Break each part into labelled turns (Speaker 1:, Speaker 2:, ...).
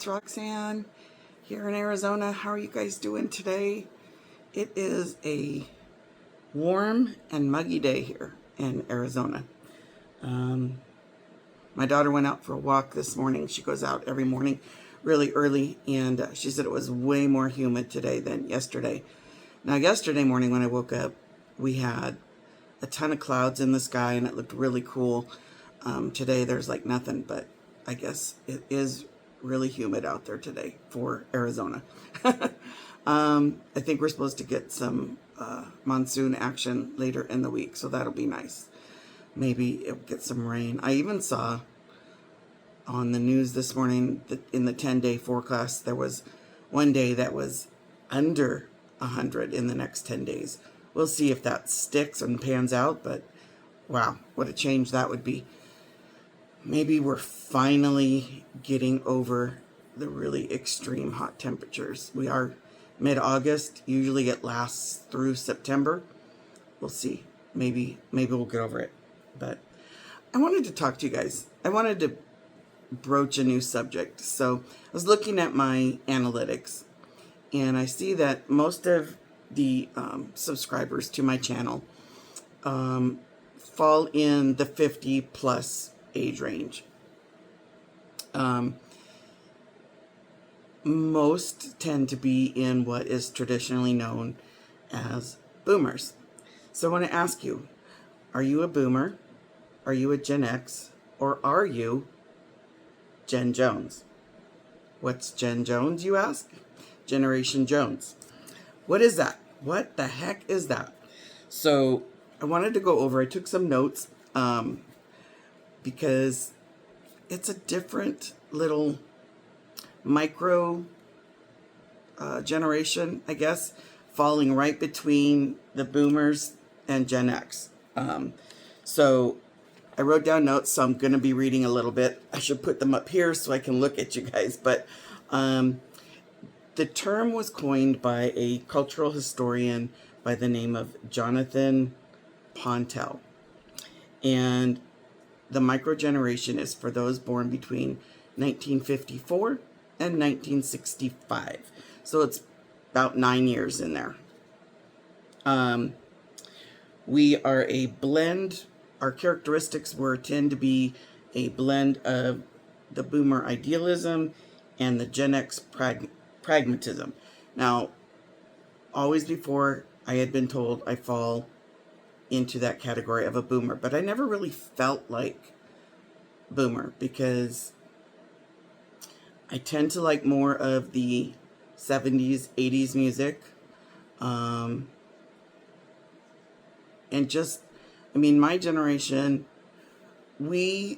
Speaker 1: it's Roxanne here in Arizona. How are you guys doing today? It is a warm and muggy day here in Arizona. My daughter went out for a walk this morning. She goes out every morning really early, and she said it was way more humid today than yesterday. Now, yesterday morning when I woke up, we had a ton of clouds in the sky, and it looked really cool. Today there's like nothing, but I guess it is really humid out there today for Arizona. I think we're supposed to get some monsoon action later in the week, so that'll be nice. Maybe it'll get some rain. I even saw on the news this morning that in the 10-day forecast, there was one day that was under 100 in the next 10 days. We'll see if that sticks and pans out, but wow, what a change that would be. Maybe we're finally getting over the really extreme hot temperatures. We are mid-August. Usually it lasts through September. We'll see. Maybe we'll get over it. But I wanted to talk to you guys. I wanted to broach a new subject. So I was looking at my analytics, and I see that most of the subscribers to my channel fall in the 50 plus age range. Most tend to be in what is traditionally known as boomers. So I want to ask you, are you a boomer? Are you a Gen X? Or are you Gen Jones? What's Gen Jones, you ask? Generation Jones. What is that? What the heck is that? So I wanted to go over, I took some notes because it's a different little micro generation, I guess, falling right between the boomers and Gen X. So I wrote down notes, so I'm going to be reading a little bit. I should put them up here so I can look at you guys. But the term was coined by a cultural historian by the name of Jonathan Pontel. And the microgeneration is for those born between 1954 and 1965. So it's about 9 years in there. We are a blend. Our characteristics tend to be a blend of the boomer idealism and the Gen X pragmatism. Now, always before I had been told I fall into that category of a boomer, but I never really felt like boomer because I tend to like more of the 70s, 80s music. And just, I mean, my generation, I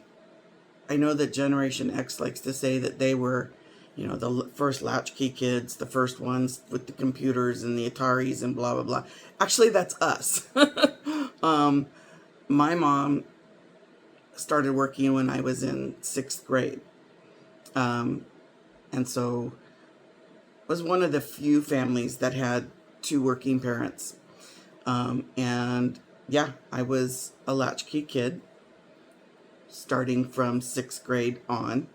Speaker 1: know that Generation X likes to say that they were, you know, the first latchkey kids, the first ones with the computers and the Ataris and blah, blah, blah. Actually, that's us. My mom started working when I was in 6th grade. And so was one of the few families that had 2 working parents. And yeah, I was a latchkey kid starting from 6th grade on.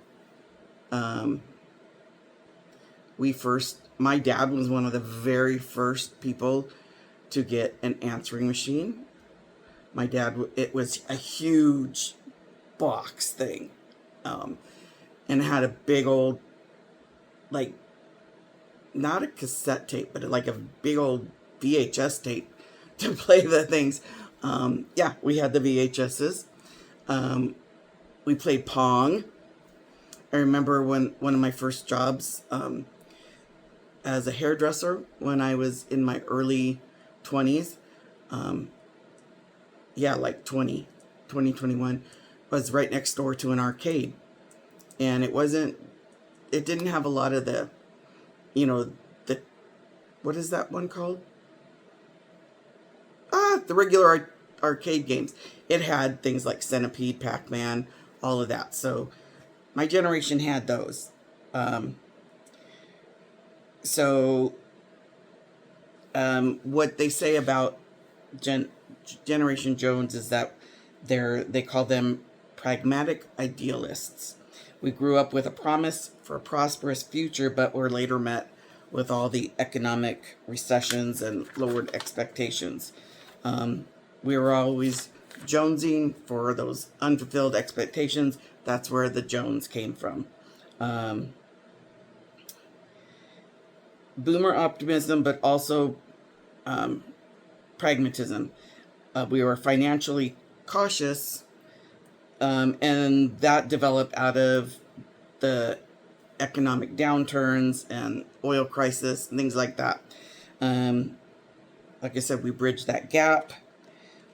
Speaker 1: My dad was one of the very first people to get an answering machine. My dad, it was a huge box thing. And it had a big old, like, not a cassette tape, but like a big old VHS tape to play the things. Yeah, we had the VHSs. We played Pong. I remember one of my first jobs as a hairdresser when I was in my early 20s. Yeah, like 2021, was right next door to an arcade. And it didn't have a lot of the, you know, what is that one called? The regular arcade games. It had things like Centipede, Pac-Man, all of that. So my generation had those. What they say about Generation Jones is that they call them pragmatic idealists. We grew up with a promise for a prosperous future, but were later met with all the economic recessions and lowered expectations. We were always jonesing for those unfulfilled expectations. That's where the Jones came from. Boomer optimism, but also pragmatism. We were financially cautious, and that developed out of the economic downturns and oil crisis and things like that. Like I said, we bridged that gap.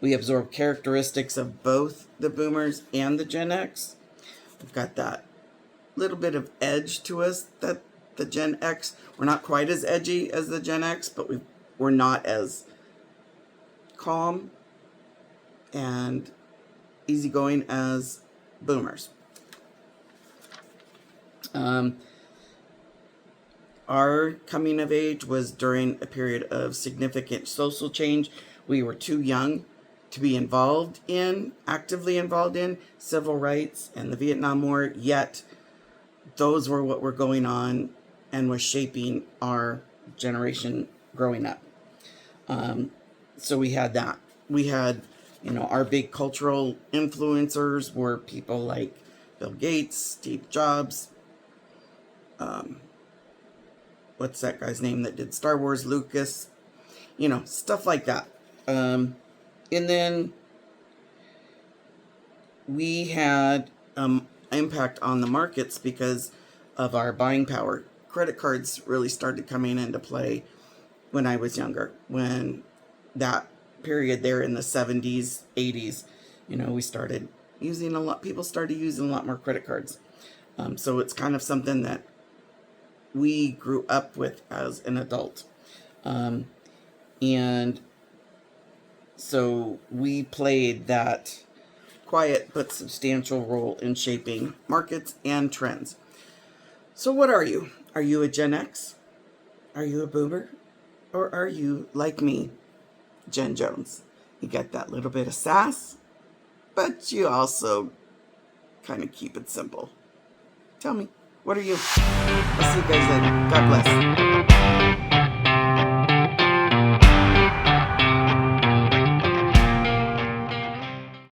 Speaker 1: We absorbed characteristics of both the boomers and the Gen X. We've got that little bit of edge to us that the Gen X, we're not quite as edgy as the Gen X, but we're not as calm and easygoing as boomers. Our coming of age was during a period of significant social change. We were too young to be actively involved in civil rights and the Vietnam War, yet those were what were going on and was shaping our generation growing up. So we had that. We had, our big cultural influencers were people like Bill Gates, Steve Jobs, what's that guy's name that did Star Wars, Lucas, stuff like that. And then we had impact on the markets because of our buying power. Credit cards really started coming into play when I was younger, when that period there in the 70s, 80s, we started using people started using a lot more credit cards. So it's kind of something that we grew up with as an adult. And so we played that quiet but substantial role in shaping markets and trends. So what are you? Are you a Gen X? Are you a boomer? Or are you, like me, Gen Jones? You get that little bit of sass, but you also kind of keep it simple. Tell me, what are you? I'll see you guys later. God bless.